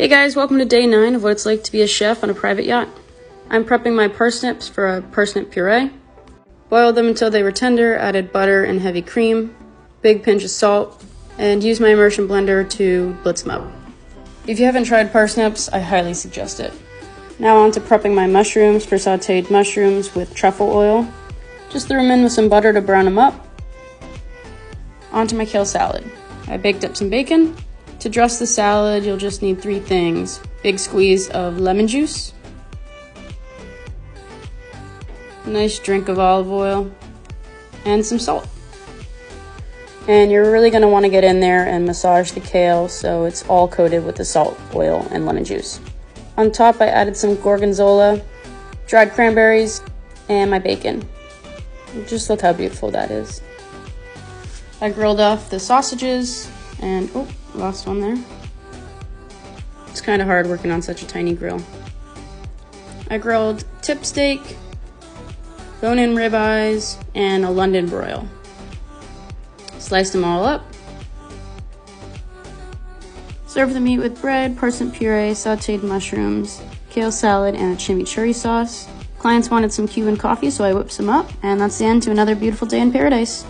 Hey guys, welcome to day 9 of what it's like to be a chef on a private yacht. I'm prepping my parsnips for a parsnip puree. Boiled them until they were tender, added butter and heavy cream, big pinch of salt, and used my immersion blender to blitz them up. If you haven't tried parsnips, I highly suggest it. Now on to prepping my mushrooms for sauteed mushrooms with truffle oil. Just threw them in with some butter to brown them up. Onto my kale salad. I baked up some bacon. To dress the salad, you'll just need 3 things. Big squeeze of lemon juice, a nice drink of olive oil, and some salt. And you're really going to want to get in there and massage the kale so it's all coated with the salt, oil, and lemon juice. On top, I added some gorgonzola, dried cranberries, and my bacon. Just look how beautiful that is. I grilled off the sausages and, oh, lost one there. It's kind of hard working on such a tiny grill. I grilled tip steak, bone-in ribeyes, and a London broil. Sliced them all up. Serve the meat with bread, parsnip puree, sauteed mushrooms, kale salad, and a chimichurri sauce. Clients wanted some Cuban coffee, so I whipped some up. And that's the end to another beautiful day in paradise.